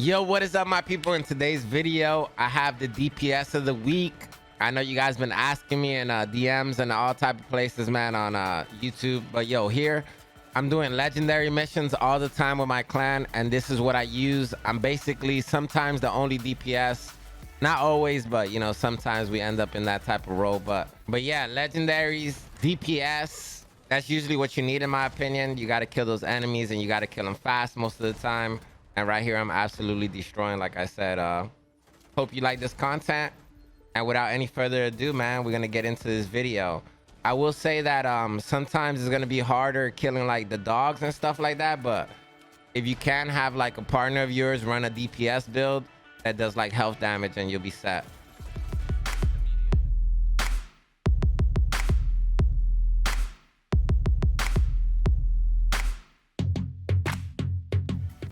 Yo, what is up, my people? In today's video, I have the DPS of the week. I know you guys been asking me in DMs and all type of places, man, on YouTube. But yo, here I'm doing legendary missions all the time with my clan, and this is what I use. I'm basically sometimes the only DPS, not always, but you know, sometimes we end up in that type of role. But yeah, legendaries, DPS. That's usually what you need, in my opinion. You got to kill those enemies, and you got to kill them fast most of the time. And right here, I'm absolutely destroying, like I said. Hope you like this content. And without any further ado, man, we're going to get into this video. I will say that sometimes it's going to be harder killing like the dogs and stuff like that. But if you can have like a partner of yours run a DPS build that does like health damage, and you'll be set.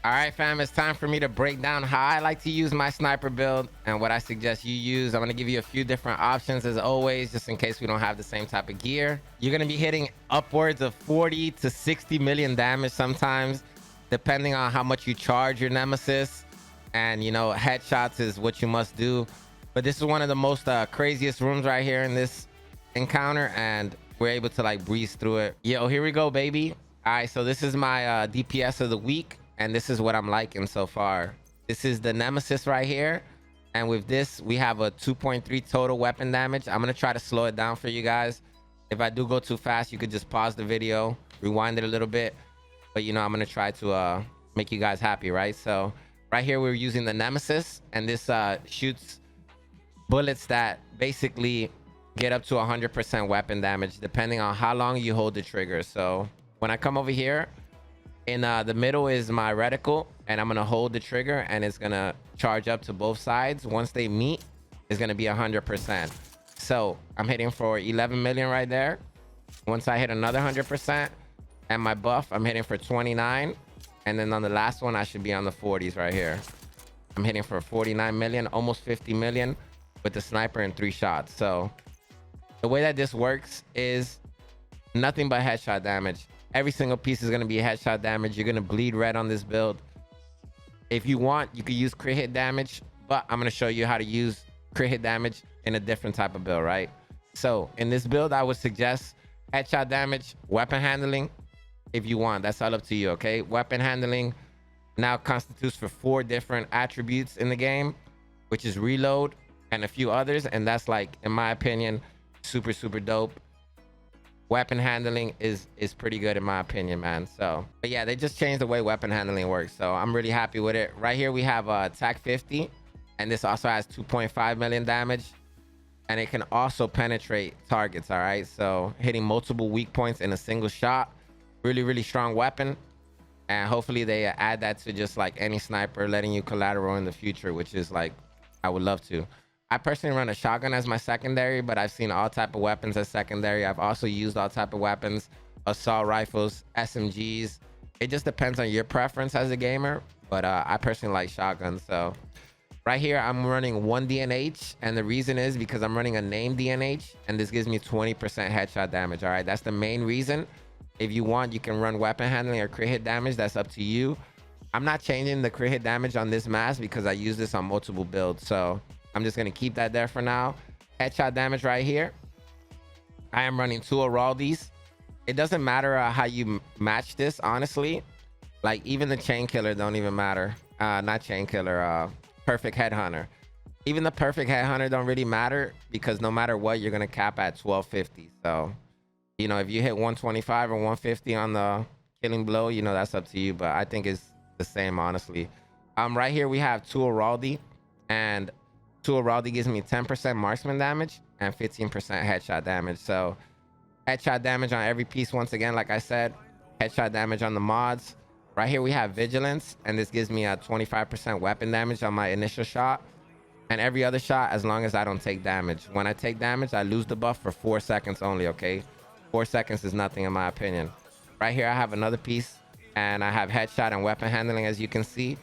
All right, fam, it's time for me to break down how I like to use my sniper build and what I suggest you use. I'm going to give you a few different options as always, just in case we don't have the same type of gear. You're going to be hitting upwards of 40 to 60 million damage sometimes, depending on how much you charge your nemesis. And, you know, headshots is what you must do. But this is one of the most craziest rooms right here in this encounter, and we're able to like breeze through it. Yo, here we go, baby. All right, so this is my DPS of the week. And this is what I'm liking so far. This is the Nemesis right here. And with this, we have a 2.3 total weapon damage. I'm going to try to slow it down for you guys. If I do go too fast, you could just pause the video, rewind it a little bit. But, you know, I'm going to try to make you guys happy, right? So right here, we're using the Nemesis. And this shoots bullets that basically get up to 100% weapon damage, depending on how long you hold the trigger. So when I come over here, in the middle is my reticle, and I'm gonna hold the trigger, and it's gonna charge up to both sides. Once they meet, it's gonna be 100%. So I'm hitting for 11 million right there. Once I hit another 100%, and my buff, I'm hitting for 29. And then on the last one, I should be on the 40s right here. I'm hitting for 49 million, almost 50 million with the sniper in 3 shots. So the way that this works is nothing but headshot damage. Every single piece is going to be headshot damage. You're going to bleed red on this build. If you want, you could use crit hit damage, but I'm going to show you how to use crit hit damage in a different type of build, right? So in this build, I would suggest headshot damage, weapon handling, if you want. That's all up to you, okay? Weapon handling now constitutes for 4 different attributes in the game, which is reload and a few others. And that's like, in my opinion, super, super dope. Weapon handling is pretty good in my opinion, man. So, but yeah, they just changed the way weapon handling works. So I'm really happy with it. Right here, we have attack 50, and this also has 2.5 million damage, and it can also penetrate targets. All right, so hitting multiple weak points in a single shot. Really, really strong weapon. And hopefully they add that to just like any sniper, letting you collateral in the future, which is like, I would love to. I personally run a shotgun as my secondary, but I've seen all type of weapons as secondary. I've also used all type of weapons, assault rifles, SMGs. It just depends on your preference as a gamer, but I personally like shotguns. So right here, I'm running 1 DNH, and the reason is because I'm running a named DNH, and this gives me 20% headshot damage. All right, that's the main reason. If you want, you can run weapon handling or crit hit damage. That's up to you. I'm not changing the crit hit damage on this mask because I use this on multiple builds. So I'm just going to keep that there for now. Headshot damage right here. I am running 2 Araldis. It doesn't matter how you match this, honestly. Like, even the chain killer don't even matter. Not chain killer, perfect headhunter. Even the perfect headhunter don't really matter, because no matter what, you're going to cap at 1250. So, you know, if you hit 125 or 150 on the killing blow, you know, that's up to you. But I think it's the same, honestly. Right here, we have 2 Araldi, and 2 Araldi gives me 10% marksman damage and 15% headshot damage. So headshot damage on every piece. Once again, like I said, headshot damage on the mods. Right here, we have vigilance, and this gives me a 25% weapon damage on my initial shot, and every other shot as long as I don't take damage. When I take damage, I lose the buff for 4 seconds only, okay? 4 seconds is nothing in my opinion. Right here, I have another piece, and I have headshot and weapon handling, as you can see.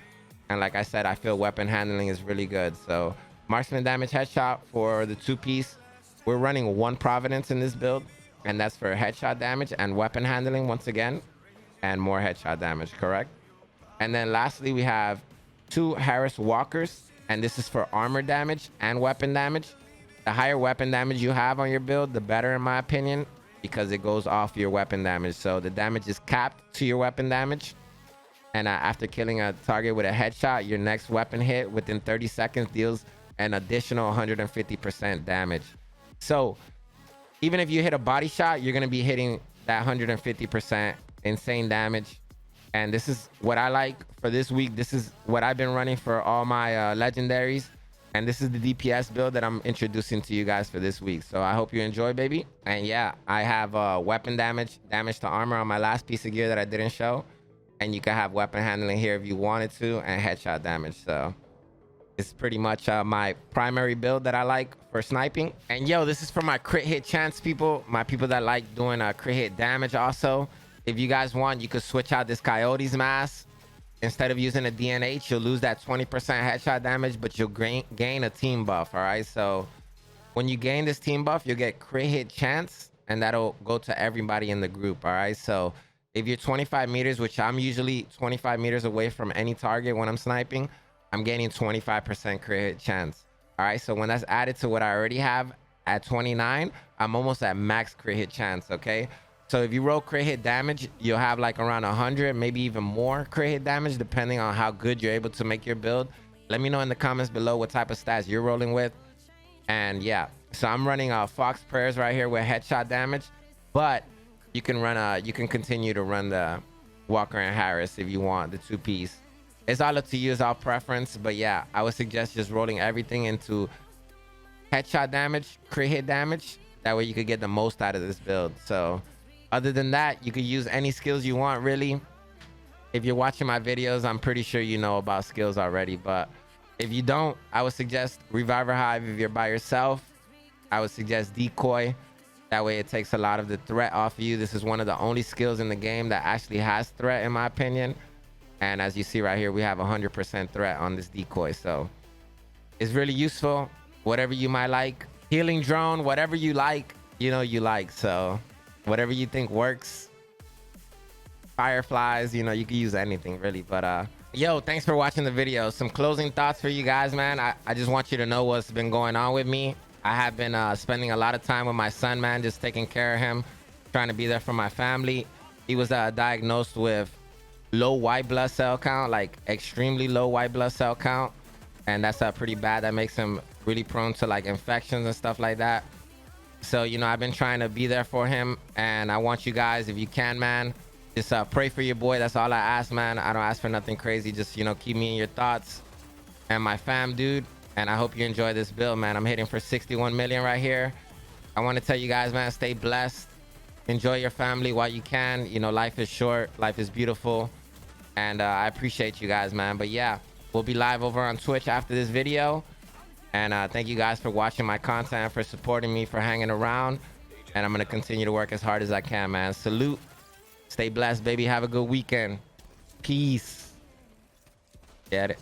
And like I said, I feel weapon handling is really good. So marksman damage headshot for the 2-piece. We're running 1 Providence in this build, and that's for headshot damage and weapon handling once again, and more headshot damage, correct? And then lastly, we have 2 Harris Walkers, and this is for armor damage and weapon damage. The higher weapon damage you have on your build, the better in my opinion, because it goes off your weapon damage. So the damage is capped to your weapon damage. And after killing a target with a headshot, your next weapon hit within 30 seconds deals an additional 150% damage. So even if you hit a body shot, you're going to be hitting that 150% insane damage. And this is what I like for this week. This is what I've been running for all my legendaries. And this is the DPS build that I'm introducing to you guys for this week. So I hope you enjoy, baby. And yeah, I have weapon damage to armor on my last piece of gear that I didn't show. And you can have weapon handling here if you wanted to, and headshot damage. So it's pretty much my primary build that I like for sniping. And yo, this is for my crit hit chance people, my people that like doing crit hit damage also. If you guys want, you could switch out this Coyote's mask. Instead of using a DNH, you'll lose that 20% headshot damage, but you'll gain a team buff, all right? So when you gain this team buff, you'll get crit hit chance, and that'll go to everybody in the group, all right? So if you're 25 meters, which I'm usually 25 meters away from any target when I'm sniping, I'm gaining 25% crit hit chance, all right? So when that's added to what I already have at 29, I'm almost at max crit hit chance, okay? So if you roll crit hit damage, you'll have like around 100, maybe even more crit hit damage, depending on how good you're able to make your build. Let me know in the comments below what type of stats you're rolling with. And yeah, so I'm running Fox Prayers right here with headshot damage, but you can run you can continue to run the Walker and Harris if you want, the 2-piece. It's all up to you, it's all preference. But yeah, I would suggest just rolling everything into headshot damage, crit hit damage. That way you could get the most out of this build. So other than that, you could use any skills you want, really. If you're watching my videos, I'm pretty sure you know about skills already. But if you don't, I would suggest Reviver Hive if you're by yourself. I would suggest Decoy. That way it takes a lot of the threat off of you. This is one of the only skills in the game that actually has threat, in my opinion. And as you see right here, we have 100% threat on this Decoy. So it's really useful. Whatever you might like. Healing Drone, whatever you like, you know you like. So whatever you think works. Fireflies, you know, you can use anything really. But yo, thanks for watching the video. Some closing thoughts for you guys, man. I just want you to know what's been going on with me. I have been spending a lot of time with my son, man, just taking care of him, trying to be there for my family. He was diagnosed with low white blood cell count, like extremely low white blood cell count, and that's pretty bad. That makes him really prone to like infections and stuff like that. So, you know, I've been trying to be there for him, and I want you guys, if you can, man, just pray for your boy. That's all I ask, man. I don't ask for nothing crazy. Just, you know, keep me in your thoughts and my fam, dude. And I hope you enjoy this build, man. I'm hitting for 61 million right here. I want to tell you guys, man, stay blessed. Enjoy your family while you can. You know, life is short. Life is beautiful. And I appreciate you guys, man. But yeah, we'll be live over on Twitch after this video. And thank you guys for watching my content, for supporting me, for hanging around. And I'm going to continue to work as hard as I can, man. Salute. Stay blessed, baby. Have a good weekend. Peace. Get it.